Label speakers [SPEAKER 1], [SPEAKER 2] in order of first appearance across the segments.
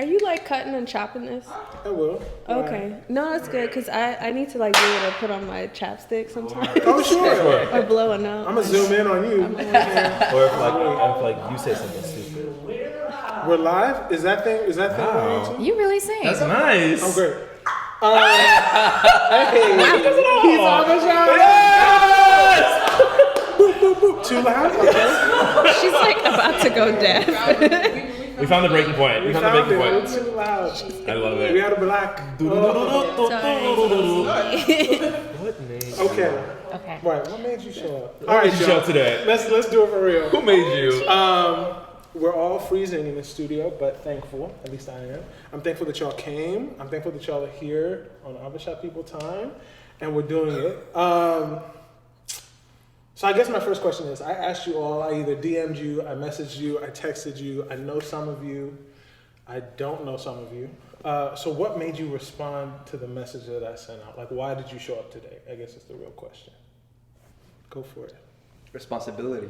[SPEAKER 1] Are you like cutting and chopping this?
[SPEAKER 2] I will.
[SPEAKER 1] Okay. No, that's good because I need to like be able to put on my chapstick sometimes.
[SPEAKER 2] Oh, sure.
[SPEAKER 1] Or blow a nose.
[SPEAKER 2] I'm going to zoom in on you.
[SPEAKER 3] Or if you say something stupid.
[SPEAKER 2] We're live? Is that thing
[SPEAKER 3] Wow.
[SPEAKER 4] You really sing.
[SPEAKER 3] That's nice.
[SPEAKER 2] I'm great. Hey, he's on the show.
[SPEAKER 3] Yes!
[SPEAKER 2] Boop, boop, boop. Too loud? Okay.
[SPEAKER 1] She's like about to go deaf.
[SPEAKER 3] We found the breaking point. We found the breaking point.
[SPEAKER 2] Too loud.
[SPEAKER 3] I love it.
[SPEAKER 2] We had a black.
[SPEAKER 3] What made
[SPEAKER 2] Okay.
[SPEAKER 4] Okay.
[SPEAKER 2] Right. What made you show up?
[SPEAKER 3] What made you show up today?
[SPEAKER 2] Let's do it for real.
[SPEAKER 3] Who made you?
[SPEAKER 2] We're all freezing in the studio, but thankful. At least I am. I'm thankful that y'all came. I'm thankful that y'all are here on Habesha People Time, and we're doing it. So I guess my first question is, I asked you all, I either DM'd you, I messaged you, I texted you, I know some of you, I don't know some of you. So what made you respond to the message that I sent out? Like, why did you show up today? I guess it's the real question. Go for it.
[SPEAKER 5] Responsibility.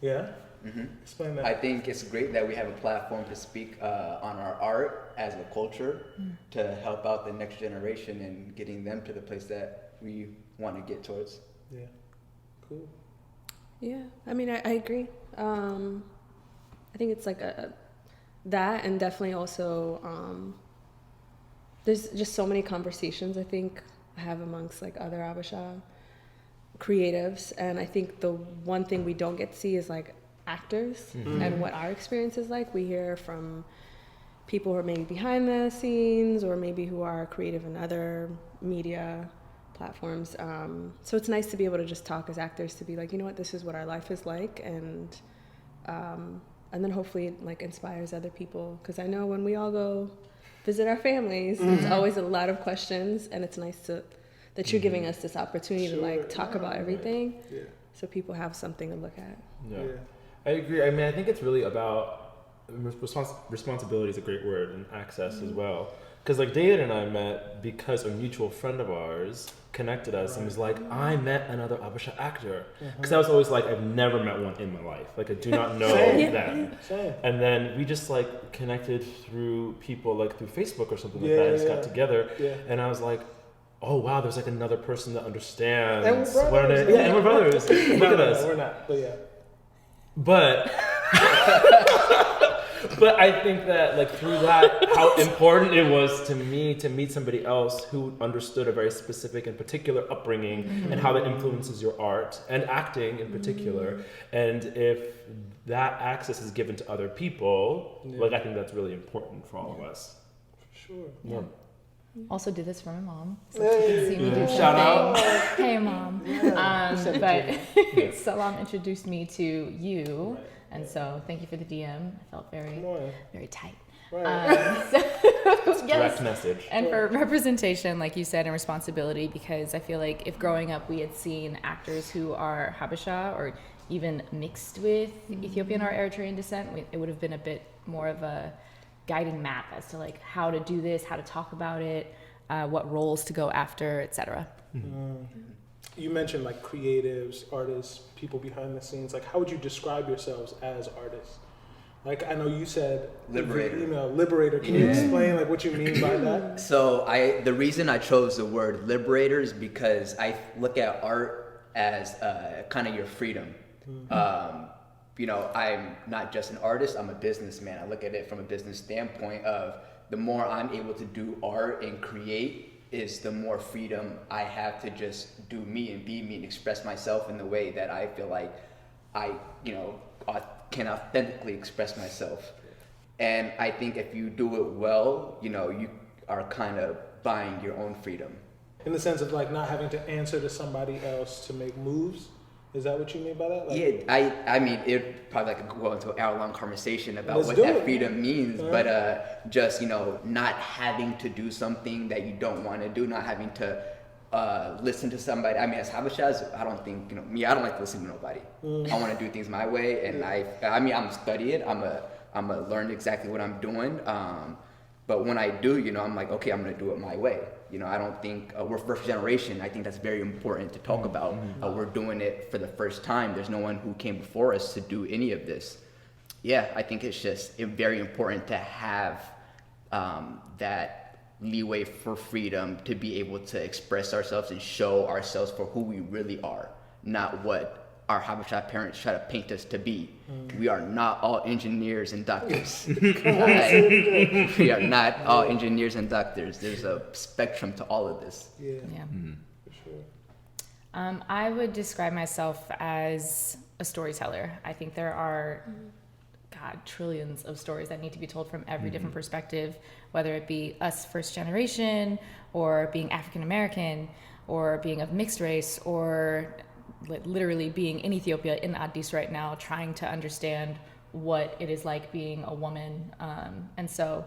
[SPEAKER 2] Yeah?
[SPEAKER 5] Mm-hmm.
[SPEAKER 2] Explain that.
[SPEAKER 5] I think it's great that we have a platform to speak on our art as a culture to help out the next generation and getting them to the place that we want to get towards.
[SPEAKER 2] Yeah. Cool.
[SPEAKER 1] Yeah, I mean, I agree. I think it's like that, and definitely also there's just so many conversations I think I have amongst like other Habesha creatives, and I think the one thing we don't get to see is like actors and what our experience is like. We hear from people who are maybe behind the scenes or maybe who are creative in other media platforms. So it's nice to be able to just talk as actors, to be like, you know what, this is what our life is like, and then hopefully it like inspires other people, because I know when we all go visit our families, there's always a lot of questions, and it's nice that you're giving us this opportunity to like talk about everything, so people have something to look at.
[SPEAKER 3] Yeah. I agree. I mean, I think it's really about responsibility is a great word, and access as well. Because like David and I met because a mutual friend of ours connected us and was like, I met another Habesha actor. Because I was always like, I've never met one in my life. Like, I do not know them. And then we just like connected through people, like through Facebook or something like that, and just got together. And I was like, oh wow, there's like another person that understands.
[SPEAKER 2] And we're brothers.
[SPEAKER 3] And we're brothers. Look at us.
[SPEAKER 2] No, we're not, but yeah.
[SPEAKER 3] But but I think that like through that, how important it was to me to meet somebody else who understood a very specific and particular upbringing and how that influences your art and acting in particular. And if that access is given to other people, like I think that's really important for all of us.
[SPEAKER 2] Sure.
[SPEAKER 3] Yeah.
[SPEAKER 4] Also did this for my mom, so she can see me do something.
[SPEAKER 3] Shout out.
[SPEAKER 4] Hey mom. But Salam introduced me to you, and so thank you for the DM. I felt very tight.
[SPEAKER 3] Direct message.
[SPEAKER 4] And for representation, like you said, and responsibility, because I feel like if growing up we had seen actors who are Habesha or even mixed with Ethiopian or Eritrean descent, it would have been a bit more of a guiding map as to like how to do this, how to talk about it, what roles to go after, etc.
[SPEAKER 2] You mentioned like creatives, artists, people behind the scenes. Like, how would you describe yourselves as artists? Like, I know you said
[SPEAKER 5] Liberator.
[SPEAKER 2] Liberator. Can you explain like what you mean by that?
[SPEAKER 5] So the reason I chose the word liberator is because I look at art as kind of your freedom. You know, I'm not just an artist, I'm a businessman. I look at it from a business standpoint of the more I'm able to do art and create is the more freedom I have to just do me and be me and express myself in the way that I feel like I, you know, can authentically express myself. And I think if you do it well, you know, you are kind of buying your own freedom.
[SPEAKER 2] In the sense of like not having to answer to somebody else to make moves? Is that what you mean by that? Like,
[SPEAKER 5] yeah, I mean, it probably like go into an hour-long conversation about what that freedom means, but just, you know, not having to do something that you don't want to do, not having to listen to somebody. I mean, as Habeshas, I don't think, you know, me, I don't like to listen to nobody. I want to do things my way, and I mean, I'm studying, I'm a learn exactly what I'm doing, but when I do, you know, I'm like, okay, I'm going to do it my way. You know, I don't think we're first generation. I think that's very important to talk about. We're doing it for the first time. There's no one who came before us to do any of this. Yeah, I think it's just very important to have that leeway for freedom to be able to express ourselves and show ourselves for who we really are, not what our Habesha parents try to paint us to be. We are not all engineers and doctors. We are not all engineers and doctors. There's a spectrum to all of this.
[SPEAKER 2] Yeah. For sure.
[SPEAKER 4] I would describe myself as a storyteller. I think there are, trillions of stories that need to be told from every different perspective, whether it be us first generation, or being African American, or being of mixed race, or literally being in Ethiopia, in Addis right now, trying to understand what it is like being a woman. And so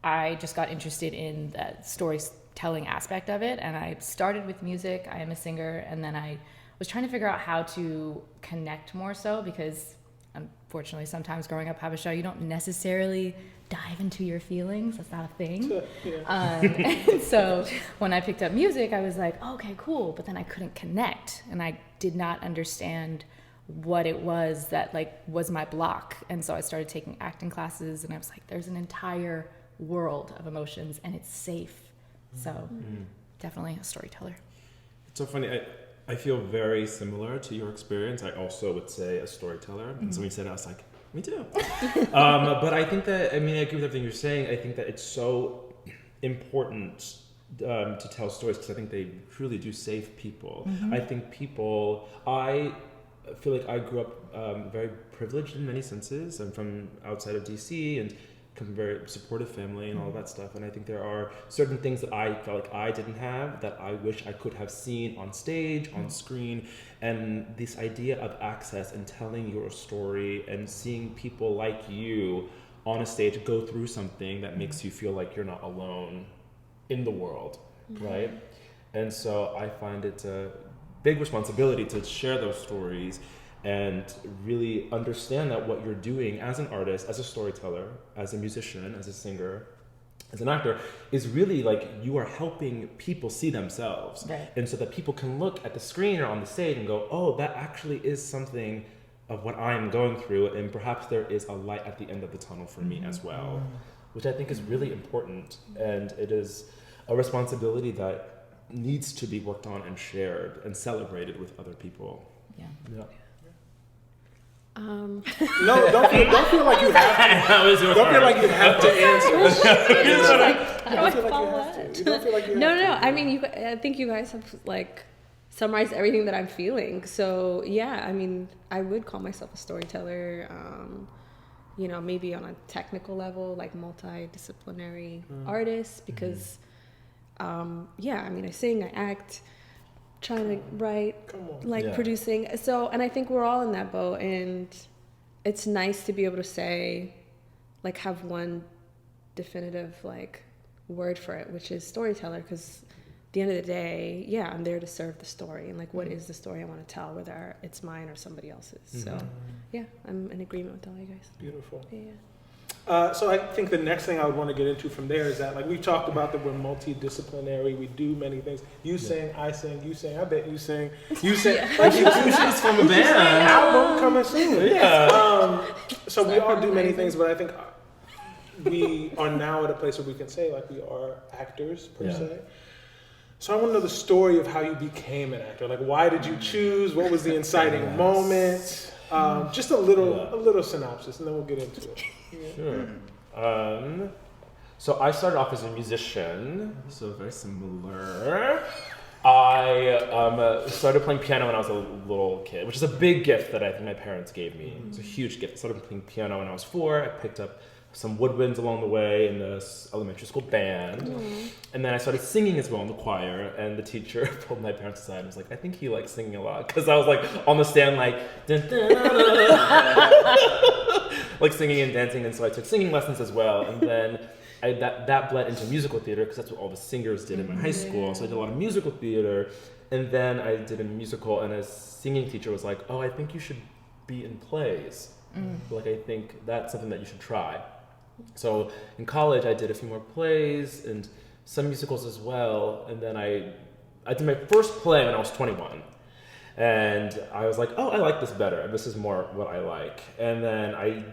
[SPEAKER 4] I just got interested in that storytelling aspect of it. And I started with music. I am a singer. And then I was trying to figure out how to connect more so, because unfortunately sometimes growing up Habesha, you don't necessarily dive into your feelings. That's not a thing. And so when I picked up music, I was like, okay, cool. But then I couldn't connect, and I did not understand what it was that was my block. And so I started taking acting classes, and I was like, there's an entire world of emotions, and it's safe. So definitely a storyteller.
[SPEAKER 3] It's so funny. I feel very similar to your experience. I also would say a storyteller. And so when you said it, I was like, me too. But I think that, I agree with everything you're saying. I think that it's so important to tell stories, because I think they truly do save people. I think I feel like I grew up very privileged in many senses. I'm from outside of DC and come from a very supportive family and all of that stuff. And I think there are certain things that I felt like I didn't have that I wish I could have seen on stage, on screen. And this idea of access and telling your story and seeing people like you on a stage go through something that makes you feel like you're not alone in the world, right? And so I find it's a big responsibility to share those stories and really understand that what you're doing as an artist, as a storyteller, as a musician, as a singer, as an actor, is really you are helping people see themselves.
[SPEAKER 4] Right.
[SPEAKER 3] And so that people can look at the screen or on the stage and go, oh, that actually is something of what I'm going through, and perhaps there is a light at the end of the tunnel for me as well, which I think is really important. And it is a responsibility that needs to be worked on and shared and celebrated with other people.
[SPEAKER 4] Yeah.
[SPEAKER 2] No, don't feel like you have to. Don't feel like you have to answer. Don't feel like you have to. You don't feel like you have to.
[SPEAKER 1] No. I think you guys have summarized everything that I'm feeling. So yeah, I would call myself a storyteller. Maybe on a technical level, multidisciplinary artist, because I sing, I act, trying to write, producing. So, and I think we're all in that boat, and it's nice to be able to say, have one definitive word for it, which is storyteller, because at the end of the day, I'm there to serve the story, and what is the story I want to tell, whether it's mine or somebody else's. So I'm in agreement with all you guys.
[SPEAKER 2] Beautiful.
[SPEAKER 1] Yeah.
[SPEAKER 2] So I think the next thing I would want to get into from there is that we talked about that we're multidisciplinary, we do many things. You sing, I sing, you sing, I bet you sing. You sing.
[SPEAKER 3] She's from a band.
[SPEAKER 2] Album coming soon. Yeah. So we all do many things, but I think we are now at a place where we can say we are actors per se. So I want to know the story of how you became an actor. Why did you choose? What was the inciting moment? Just a little synopsis, and then we'll get into it.
[SPEAKER 3] Sure. So I started off as a musician, so very similar. I started playing piano when I was a little kid, which is a big gift that I think my parents gave me. It's a huge gift. I started playing piano when I was 4. I picked up some woodwinds along the way in the elementary school band. And then I started singing as well in the choir, and the teacher pulled my parents aside and was like, I think he likes singing a lot, because I was on the stand dun, dun, dun, singing and dancing, and so I took singing lessons as well. And then that bled into musical theater, because that's what all the singers did in my high school. So I did a lot of musical theater, and then I did a musical, and a singing teacher was like, oh, I think you should be in plays. I think that's something that you should try. So in college, I did a few more plays and some musicals as well. And then I did my first play when I was 21. And I was like, oh, I like this better. This is more what I like. And then I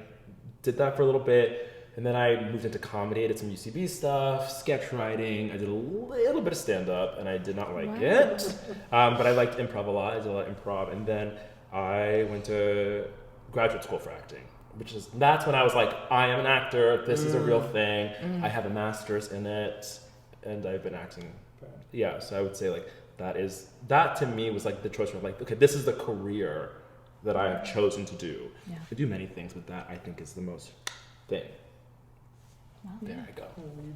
[SPEAKER 3] did that for a little bit. And then I moved into comedy. I did some UCB stuff, sketch writing. I did a little bit of stand-up, and I did not like it. But I liked improv a lot. I did a lot of improv. And then I went to graduate school for acting, that's when I was like, I am an actor. This is a real thing. I have a master's in it, and I've been acting. Yeah, so I would say like that to me was like the choice where like, okay, this is the career that I have chosen to do. Yeah. To do many things with that, I think is the most thing. Wow. There I go.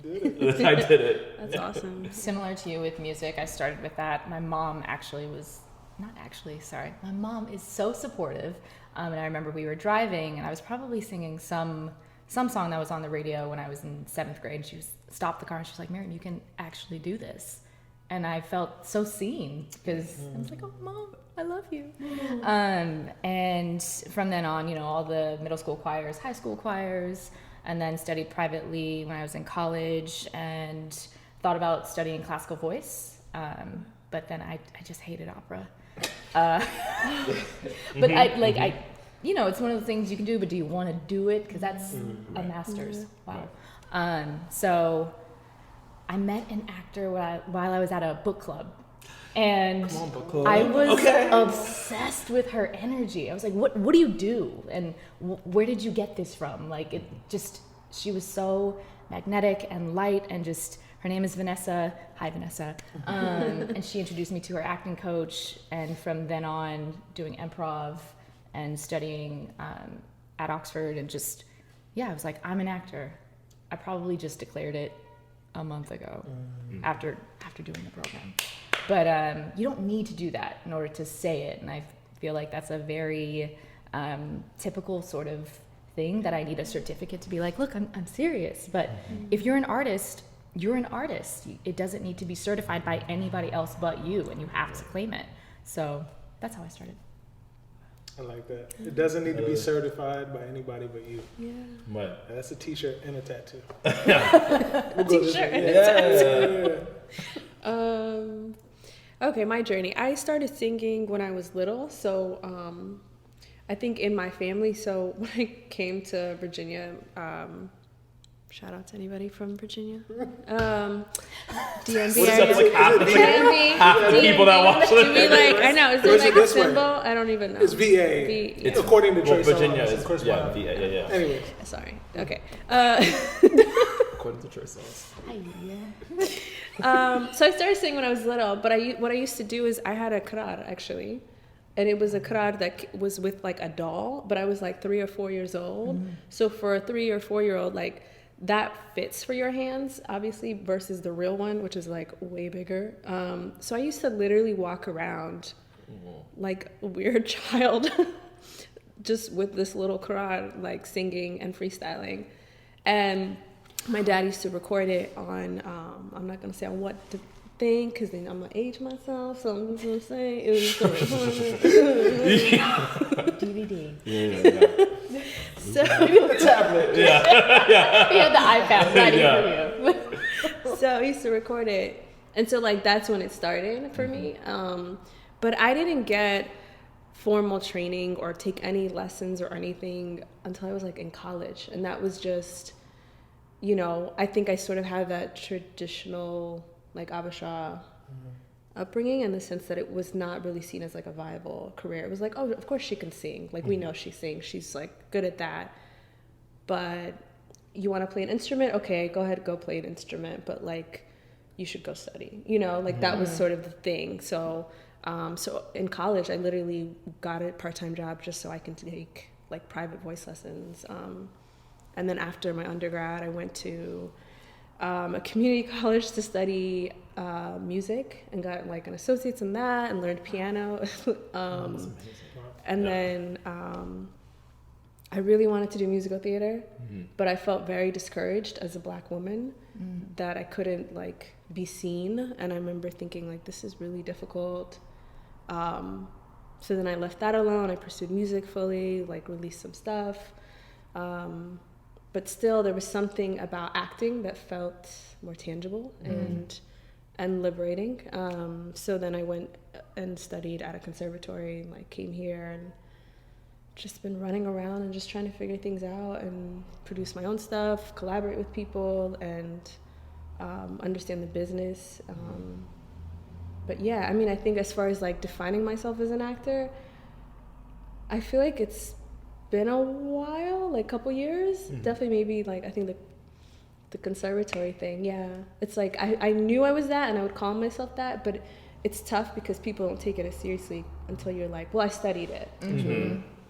[SPEAKER 2] You did it.
[SPEAKER 3] I did it.
[SPEAKER 1] That's awesome.
[SPEAKER 4] Similar to you with music, I started with that. My mom my mom is so supportive. And I remember we were driving and I was probably singing some song that was on the radio when I was in 7th grade. She stopped the car and she was like, Miriam, you can actually do this. And I felt so seen because I was like, oh, Mom, I love you. And from then on, all the middle school choirs, high school choirs, and then studied privately when I was in college and thought about studying classical voice. But then I just hated opera. But it's one of the things you can do, but do you want to do it? Because that's a master's. Wow. So I met an actor while I was at a book club. And I was obsessed with her energy. I was like, what do you do? And where did you get this from? Like, she was so magnetic and light and just, her name is Vanessa. Hi, Vanessa. And she introduced me to her acting coach. And from then on, doing improv and studying at Oxford and I was like, I'm an actor. I probably just declared it a month ago after doing the program. But you don't need to do that in order to say it. And I feel like that's a very typical sort of thing that I need a certificate to be like, look, I'm serious. But if you're an artist, you're an artist. It doesn't need to be certified by anybody else but you, and you have to claim it. So that's how I started.
[SPEAKER 2] I like that. It doesn't need to be certified by anybody but you.
[SPEAKER 1] Yeah.
[SPEAKER 3] What?
[SPEAKER 2] That's a t-shirt and a tattoo.
[SPEAKER 1] T-shirt and a tattoo. Okay, my journey. I started singing when I was little. So I think in my family, so when I came to Virginia, shout out to anybody from Virginia. DMV.
[SPEAKER 3] Half the people that watch it.
[SPEAKER 1] I know. Is there like a symbol? I don't even know.
[SPEAKER 2] It's VA.
[SPEAKER 1] It's
[SPEAKER 2] according to Trace.
[SPEAKER 3] Virginia is VA. Yeah.
[SPEAKER 2] Anyways.
[SPEAKER 1] Sorry. Okay.
[SPEAKER 3] According to Trace.
[SPEAKER 1] So I started singing when I was little, but what I used to do is I had a krar actually. And it was a krar that was with like a doll, but I was like 3 or 4 years old. So for a 3 or 4 year old, like, that fits for your hands, obviously, versus the real one, which is like way bigger. So I used to literally walk around like a weird child, just with this little krar, like singing and freestyling. And my dad used to record it on, I'm not going to say on what thing, because then I'm going to age myself, so I'm just going to say it was DVD.
[SPEAKER 3] Yeah.
[SPEAKER 1] So
[SPEAKER 3] the tablet.
[SPEAKER 4] We had the iPad ready for you.
[SPEAKER 1] So I used to record it. And so like that's when it started for me. But I didn't get formal training or take any lessons or anything until I was like in college. And that was just, I think I sort of had that traditional like Habesha upbringing in the sense that it was not really seen as like a viable career. It was like, oh, of course she can sing. Like we know she sings. She's like good at that. But you want to play an instrument? Okay, go ahead, go play an instrument. But like, you should go study. Like that was sort of the thing. So, so in college, I literally got a part-time job just so I can take like private voice lessons. And then after my undergrad, I went to a community college to study music and got like an associate's in that and learned piano. And then I really wanted to do musical theater, but I felt very discouraged as a Black woman that I couldn't like be seen. And I remember thinking like, this is really difficult. So then I left that alone. I pursued music fully, like released some stuff. But still there was something about acting that felt more tangible and liberating. So then I went and studied at a conservatory and like came here and just been running around and just trying to figure things out and produce my own stuff, collaborate with people, and understand the business. But yeah, I mean, I think as far as like defining myself as an actor, I feel like it's been a while, like a couple years. Definitely maybe like, I think the conservatory thing, yeah. It's like, I knew I was that and I would call myself that, but it's tough because people don't take it as seriously until you're like, well, I studied it.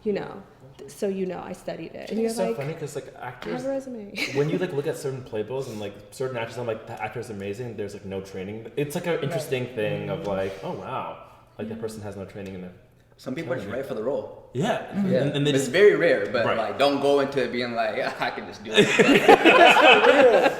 [SPEAKER 1] You know, so you know I studied it. And
[SPEAKER 3] It's
[SPEAKER 1] you're
[SPEAKER 3] so
[SPEAKER 1] like,
[SPEAKER 3] funny because like
[SPEAKER 1] I have
[SPEAKER 3] actors,
[SPEAKER 1] a resume.
[SPEAKER 3] when you like look at certain playbills and like certain actors, I'm like, that actor is amazing. There's like no training. It's like an interesting thing of like, oh wow, like that person has no training in it.
[SPEAKER 5] Some people are just right for the role.
[SPEAKER 3] Yeah,
[SPEAKER 5] Yeah,
[SPEAKER 3] and they
[SPEAKER 5] it's
[SPEAKER 3] just
[SPEAKER 5] very rare, but
[SPEAKER 3] Right.
[SPEAKER 5] like don't go into it being like I can just do it.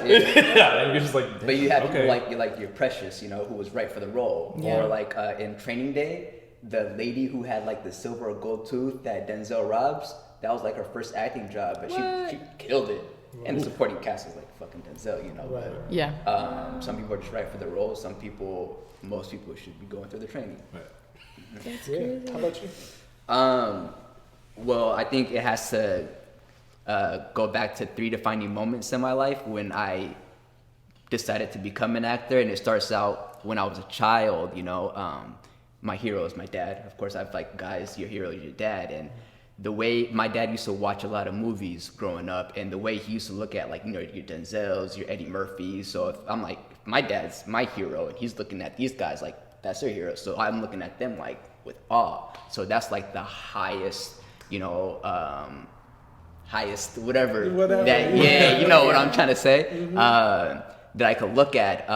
[SPEAKER 3] yeah, and you're just like,
[SPEAKER 5] But you have
[SPEAKER 3] okay.
[SPEAKER 5] people like your Precious, you know, who was right for the role,
[SPEAKER 4] Yeah.
[SPEAKER 5] or like in Training Day, the lady who had like the silver or gold tooth that Denzel robs. That was like her first acting job, but she killed it. And the supporting cast is like fucking Denzel, you know.
[SPEAKER 2] Right.
[SPEAKER 5] But,
[SPEAKER 4] Yeah.
[SPEAKER 5] some people are just right for the role. Most people should be going through the training.
[SPEAKER 3] Right.
[SPEAKER 1] That's
[SPEAKER 2] Yeah.
[SPEAKER 1] crazy.
[SPEAKER 2] How about you?
[SPEAKER 5] Well, I think it has to go back to 3 defining moments in my life when I decided to become an actor, and it starts out when I was a child. You know, my hero is my dad. Of course, I've like, guys, your hero is your dad, and the way my dad used to watch a lot of movies growing up, and the way he used to look at like, you know, your Denzels, your Eddie Murphys. So if I'm like, my dad's my hero, and he's looking at these guys like that's their hero, so I'm looking at them like with awe. So that's like the highest, you know, highest whatever. That, yeah, you know what I'm trying to say. That I could look at,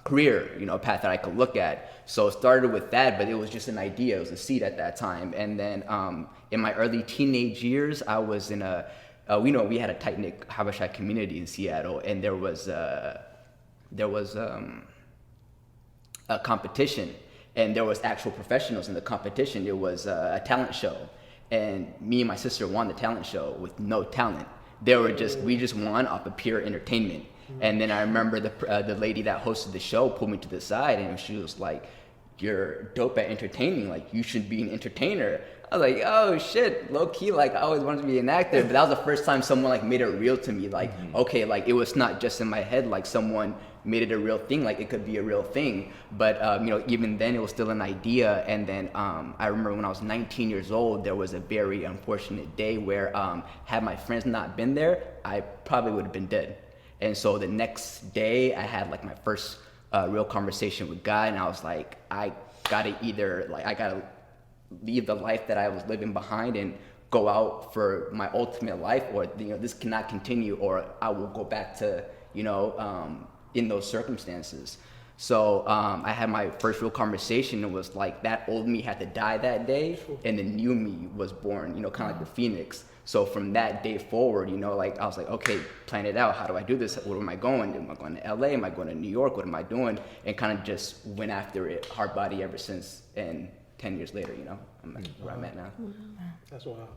[SPEAKER 5] career, you know, path that I could look at. So it started with that, but it was just an idea. It was a seed at that time. And then in my early teenage years, I was in we had a tight-knit Habesha community in Seattle, and there was a competition, and there was actual professionals in the competition. It was a talent show, and me and my sister won the talent show with no talent. We just won off of pure entertainment. And then I remember the lady that hosted the show pulled me to the side, and she was like, "You're dope at entertaining. Like, you should be an entertainer." I was like, "Oh shit, low key. Like, I always wanted to be an actor." But that was the first time someone like made it real to me. Like, okay, like it was not just in my head. Like, someone made it a real thing. Like, it could be a real thing. But you know, even then, it was still an idea. And then I remember when I was 19 years old, there was a very unfortunate day where had my friends not been there, I probably would have been dead. And so the next day, I had like my first real conversation with God, and I was like, I gotta leave the life that I was living behind and go out for my ultimate life, or you know, this cannot continue, or I will go back to, you know, in those circumstances. So I had my first real conversation, and was like, that old me had to die that day, and the new me was born, you know, kind of like the phoenix. So from that day forward, you know, like I was like, okay, plan it out. How do I do this? Where am I going? Am I going to LA? Am I going to New York? What am I doing? And kind of just went after it, hard body ever since. And 10 years later, you know, I'm where I'm at now.
[SPEAKER 2] That's wild.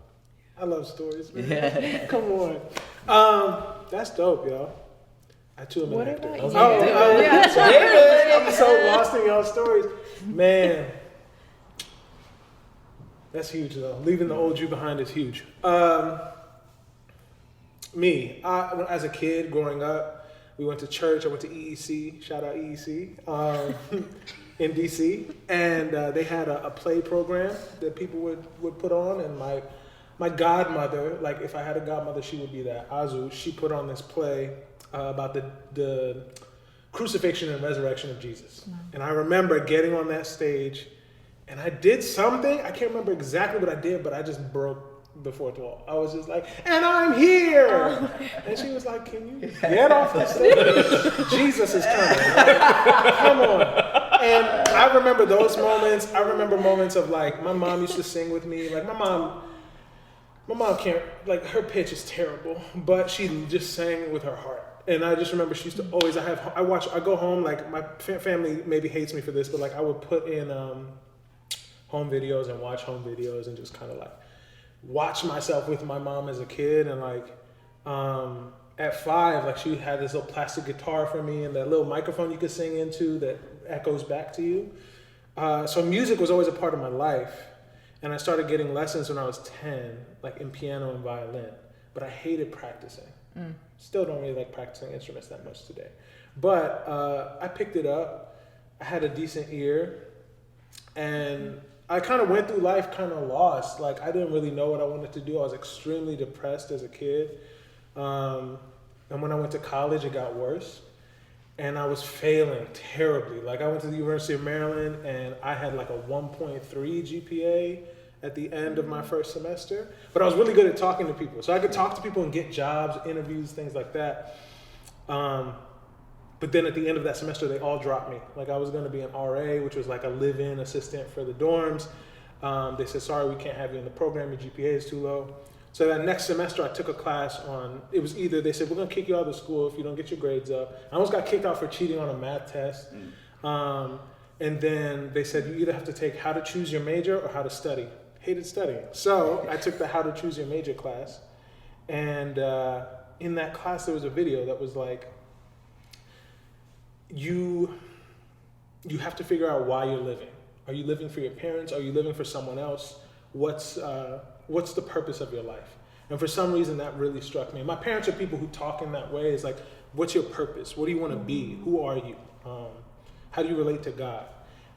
[SPEAKER 2] I love stories, man. Come on. That's dope, y'all. I too am an
[SPEAKER 1] What
[SPEAKER 2] actor.
[SPEAKER 1] about
[SPEAKER 2] Oh,
[SPEAKER 1] you?
[SPEAKER 2] David, I'm so lost in y'all stories. Man. That's huge, though. Leaving the old you behind is huge. Me, as a kid growing up, we went to church. I went to EEC. Shout out EEC in DC, and they had a play program that people would put on. And my godmother, like if I had a godmother, she would be that Azu. She put on this play about the crucifixion and resurrection of Jesus. Wow. And I remember getting on that stage. And I did something, I can't remember exactly what I did, but I just broke the fourth wall. I was just like, and I'm here! Oh. And she was like, can you get off the stage? Jesus is coming. Come on. And I remember those moments. I remember moments of like, my mom used to sing with me. Like my mom can't, like her pitch is terrible, but she just sang with her heart. And I just remember she used to always, I go home, like my family maybe hates me for this, but like I would put in, home videos and watch home videos and just kind of like watch myself with my mom as a kid. And like at 5, like she had this little plastic guitar for me and that little microphone you could sing into that echoes back to you. So music was always a part of my life. And I started getting lessons when I was 10, like in piano and violin. But I hated practicing. Still don't really like practicing instruments that much today. But I picked it up. I had a decent ear. And I kind of went through life kind of lost. Like, I didn't really know what I wanted to do. I was extremely depressed as a kid. And when I went to college, it got worse. And I was failing terribly. Like, I went to the University of Maryland, and I had like a 1.3 GPA at the end of my first semester. But I was really good at talking to people. So I could talk to people and get jobs, interviews, things like that. But then at the end of that semester, they all dropped me. Like, I was going to be an RA, which was like a live-in assistant for the dorms. They said, sorry, we can't have you in the program. Your GPA is too low. So that next semester, I took a class on, it was either, they said, we're going to kick you out of school if you don't get your grades up. I almost got kicked out for cheating on a math test. And then they said, you either have to take how to choose your major or how to study. Hated studying. So I took the how to choose your major class. And in that class, there was a video that was like, you have to figure out why you're living. Are you living for your parents? Are you living for someone else? What's the purpose of your life? And for some reason, that really struck me. My parents are people who talk in that way. It's like, what's your purpose? What do you want to be? Who are you? How do you relate to God?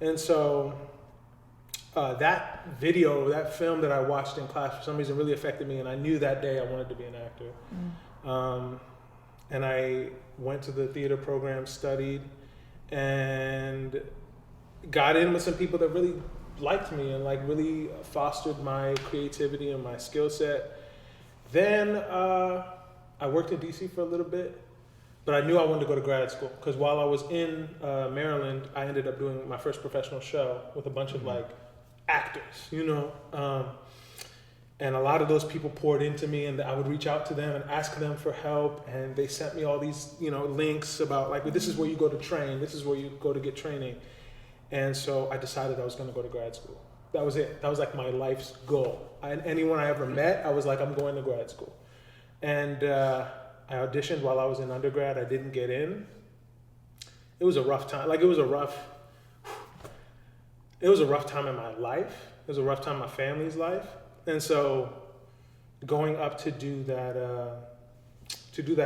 [SPEAKER 2] And so that video, that film that I watched in class, for some reason really affected me. And I knew that day I wanted to be an actor. And I went to the theater program, studied, and got in with some people that really liked me and like really fostered my creativity and my skill set. Then I worked in DC for a little bit, but I knew I wanted to go to grad school because while I was in Maryland, I ended up doing my first professional show with a bunch of like actors, you know. And a lot of those people poured into me, and I would reach out to them and ask them for help. And they sent me all these, you know, links about like, this is where you go to train. This is where you go to get training. And so I decided I was going to go to grad school. That was it. That was like my life's goal. Anyone I ever met, I was like, I'm going to grad school. And I auditioned while I was in undergrad. I didn't get in. It was a rough time. Like, it was a rough time in my life. It was a rough time in my family's life. And so going up to do that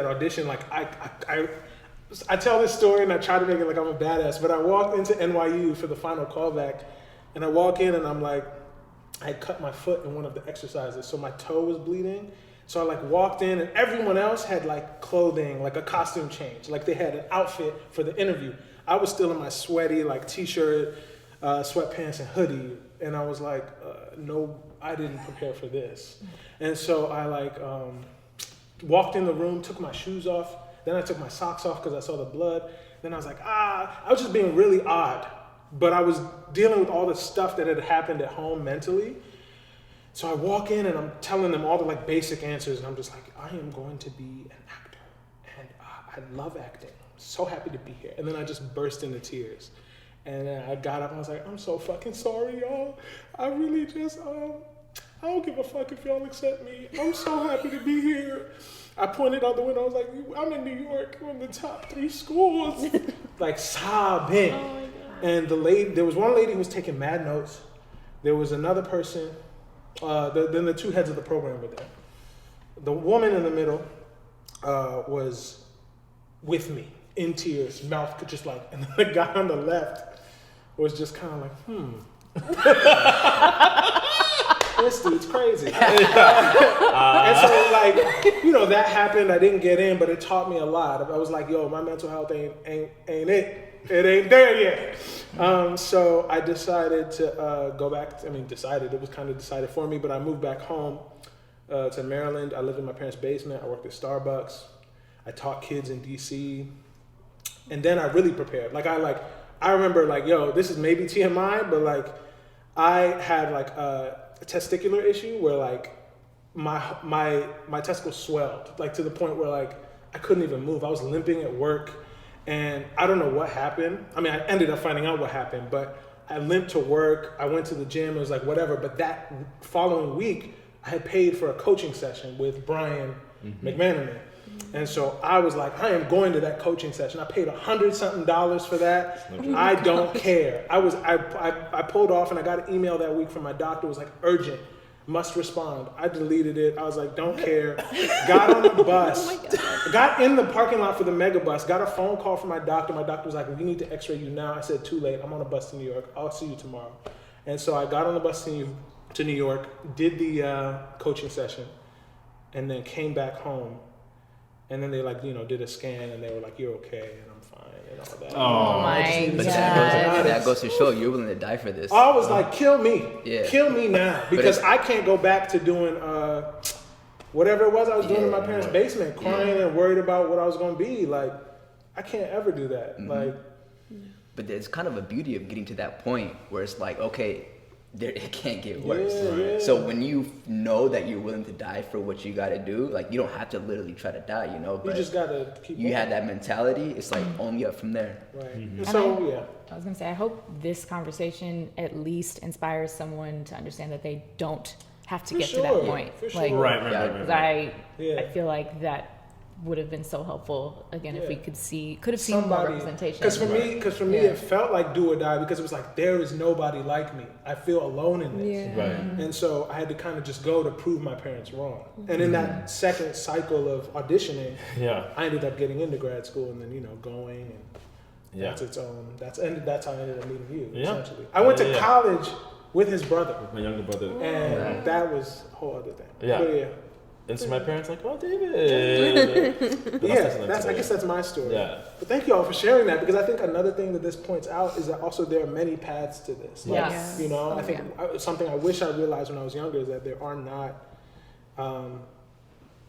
[SPEAKER 2] audition, like I tell this story and I try to make it like I'm a badass, but I walked into NYU for the final callback, and I walk in and I'm like, I cut my foot in one of the exercises, so my toe was bleeding. So I like walked in, and everyone else had like clothing, like a costume change, like they had an outfit for the interview. I was still in my sweaty like t-shirt, sweatpants and hoodie, and I was like, no, I didn't prepare for this. And so I like walked in the room, took my shoes off, then I took my socks off because I saw the blood. Then I was like, I was just being really odd. But I was dealing with all the stuff that had happened at home mentally. So I walk in and I'm telling them all the like basic answers, and I'm just like, I am going to be an actor. And I love acting. I'm so happy to be here. And then I just burst into tears. And then I got up and I was like, I'm so fucking sorry, y'all. I really just, I don't give a fuck if y'all accept me. I'm so happy to be here. I pointed out the window. I was like, I'm in New York. We're in the top 3 schools. Like sobbing. Oh my God. And there was one lady who was taking mad notes. There was another person. Then the 2 heads of the program were there. The woman in the middle was with me in tears, mouth just like, and the guy on the left was just kind of like, this dude's crazy. And so like, you know, that happened. I didn't get in, but it taught me a lot. I was like, yo, my mental health ain't it. It ain't there yet. So I decided to go back. It was kind of decided for me, but I moved back home to Maryland. I lived in my parents' basement. I worked at Starbucks. I taught kids in DC. And then I really prepared. I remember like, yo, this is maybe TMI, but like I had like a testicular issue where like my testicles swelled, like to the point where like I couldn't even move. I was limping at work, and I don't know what happened. I mean, I ended up finding out what happened, but I limped to work. I went to the gym. It was like whatever. But that following week, I had paid for a coaching session with Brian McManaman. And so I was like, I am going to that coaching session. I paid $100-something for that. I don't care. I pulled off, and I got an email that week from my doctor. It was like, urgent, must respond. I deleted it. I was like, don't care. Got on the bus.
[SPEAKER 1] Oh my God.
[SPEAKER 2] Got in the parking lot for the mega bus. Got a phone call from my doctor. My doctor was like, we need to x-ray you now. I said, too late. I'm on a bus to New York. I'll see you tomorrow. And so I got on the bus to New York, did the coaching session, and then came back home. And then they did a scan, and they were like, you're okay, and I'm fine, and all that.
[SPEAKER 4] Oh my
[SPEAKER 5] But
[SPEAKER 4] God.
[SPEAKER 5] that goes to show you're willing to die for this.
[SPEAKER 2] I was like, kill me.
[SPEAKER 5] Yeah.
[SPEAKER 2] Kill me now. Because I can't go back to doing whatever it was I was doing in my parents' basement, crying and worried about what I was going to be. Like, I can't ever do that. Like,
[SPEAKER 5] But there's kind of a beauty of getting to that point where it's like, okay, it can't get worse.
[SPEAKER 2] Yeah.
[SPEAKER 5] So when you know that you're willing to die for what you got to do, like, you don't have to literally try to die, you know. But
[SPEAKER 2] you just got to keep
[SPEAKER 5] you
[SPEAKER 2] going.
[SPEAKER 5] had that mentality. It's like only up from there.
[SPEAKER 2] Right. So, yeah.
[SPEAKER 4] I was gonna say, I hope this conversation at least inspires someone to understand that they don't have to get to that point.
[SPEAKER 2] For sure.
[SPEAKER 4] Like,
[SPEAKER 3] Right.
[SPEAKER 4] because I
[SPEAKER 2] Yeah.
[SPEAKER 4] feel like that would have been so helpful again if we could have seen more
[SPEAKER 2] Somebody,
[SPEAKER 4] representation.
[SPEAKER 2] because for me, it felt like do or die, because it was like, there is nobody like me. I feel alone in this.
[SPEAKER 1] Yeah.
[SPEAKER 3] Right.
[SPEAKER 2] And so I had to kind of just go to prove my parents wrong. And in that second cycle of auditioning,
[SPEAKER 3] Yeah.
[SPEAKER 2] I ended up getting into grad school, and then going, and
[SPEAKER 3] Yeah.
[SPEAKER 2] that's its own. That's how I ended up meeting you.
[SPEAKER 3] Yeah.
[SPEAKER 2] Essentially, I went to
[SPEAKER 3] Yeah.
[SPEAKER 2] college with his brother,
[SPEAKER 3] My younger brother.
[SPEAKER 2] and that was a whole other thing.
[SPEAKER 3] Yeah.
[SPEAKER 2] But yeah.
[SPEAKER 3] And so my parents like, oh, David. But
[SPEAKER 2] Yeah,
[SPEAKER 3] something
[SPEAKER 2] I
[SPEAKER 3] today.
[SPEAKER 2] guess that's my story.
[SPEAKER 3] Yeah.
[SPEAKER 2] But thank you all for sharing that, because I think another thing that this points out is that also there are many paths to this. Like,
[SPEAKER 4] Yes.
[SPEAKER 2] I think something I wish I realized when I was younger is that there are not,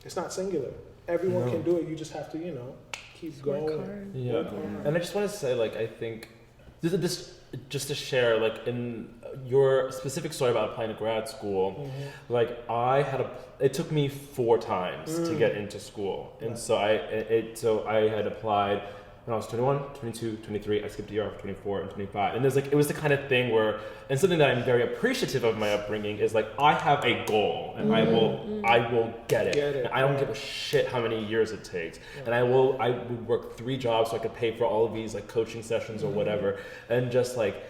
[SPEAKER 2] it's not singular. Everyone can do it. You just have to, keep
[SPEAKER 1] Work
[SPEAKER 2] going.
[SPEAKER 1] hard.
[SPEAKER 3] Yeah.
[SPEAKER 2] Work hard.
[SPEAKER 3] And I just want to say, like, I think this just to share, like, in your specific story about applying to grad school, like, it took me 4 times to get into school. And so I had applied when I was 21, 22, 23, I skipped a year for 24 and 25. And it was the kind of thing where, and something that I'm very appreciative of my upbringing is, like, I have a goal, and I will get it. And I don't give a shit how many years it takes. And I would work 3 jobs so I could pay for all of these, like, coaching sessions or whatever. And just, like,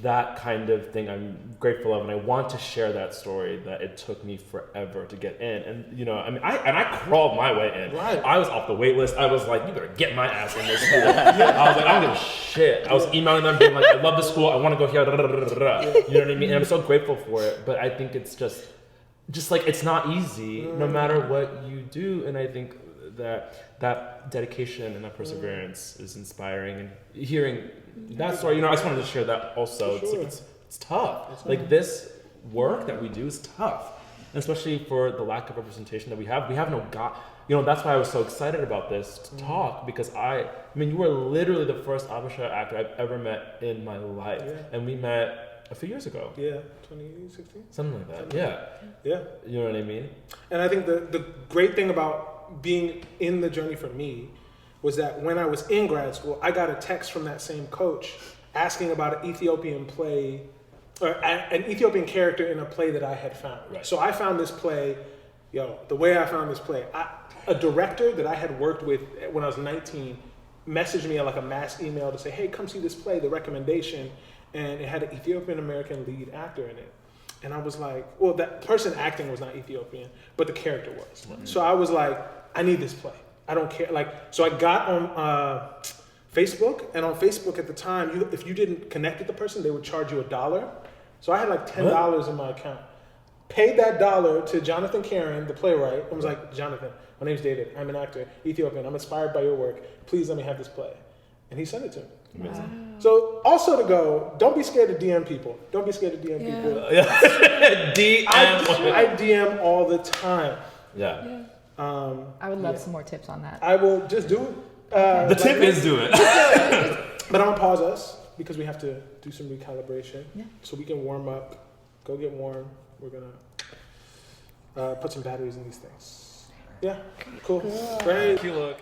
[SPEAKER 3] that kind of thing I'm grateful of, and I want to share that story, that it took me forever to get in. And I crawled my way in.
[SPEAKER 2] Right.
[SPEAKER 3] I was off the wait list. I was like, you better get my ass in this school. I was like, I don't give a shit. I was emailing them being like, I love the school, I want to go here. You know what I mean? And I'm so grateful for it. But I think it's just like, it's not easy no matter what you do. And I think that dedication and that perseverance is inspiring. And hearing that story, I just wanted to share that also.
[SPEAKER 2] Sure.
[SPEAKER 3] It's tough. Like, this work that we do is tough, and especially for the lack of representation that we have. We have no God. That's why I was so excited about this talk, because you were literally the first Habesha actor I've ever met in my life, and we met a few years ago.
[SPEAKER 2] Yeah, 2016?
[SPEAKER 3] Something like that. Yeah.
[SPEAKER 2] Yeah.
[SPEAKER 3] You know what I mean?
[SPEAKER 2] And I think the great thing about being in the journey for me was that when I was in grad school, I got a text from that same coach asking about an Ethiopian play, or an Ethiopian character in a play that I had found.
[SPEAKER 3] Right.
[SPEAKER 2] So I found this play, the way I found this play, a director that I had worked with when I was 19 messaged me like a mass email to say, hey, come see this play, the recommendation, and it had an Ethiopian American lead actor in it. And I was like, well, that person acting was not Ethiopian, but the character was.
[SPEAKER 3] Mm-hmm.
[SPEAKER 2] So I was like, I need this play. I don't care. So I got on Facebook, and on Facebook at the time, if you didn't connect with the person, they would charge you $1. So I had like $10 in my account. Paid that $1 to Jonathan Karen, the playwright. I was like, Jonathan, my name's David. I'm an actor, Ethiopian. I'm inspired by your work. Please let me have this play. And he sent it to me.
[SPEAKER 3] Amazing.
[SPEAKER 2] So also to go, don't be scared to DM people. Don't be scared to DM people.
[SPEAKER 3] DM.
[SPEAKER 2] I DM all the time.
[SPEAKER 3] Yeah.
[SPEAKER 4] I would love some more tips on that.
[SPEAKER 2] I will just do it.
[SPEAKER 3] The tip is do it.
[SPEAKER 2] But I'm gonna pause us because we have to do some recalibration.
[SPEAKER 4] Yeah.
[SPEAKER 2] So we can warm up. Go get warm. We're gonna put some batteries in these things. Yeah. Cool. Great.
[SPEAKER 3] Look.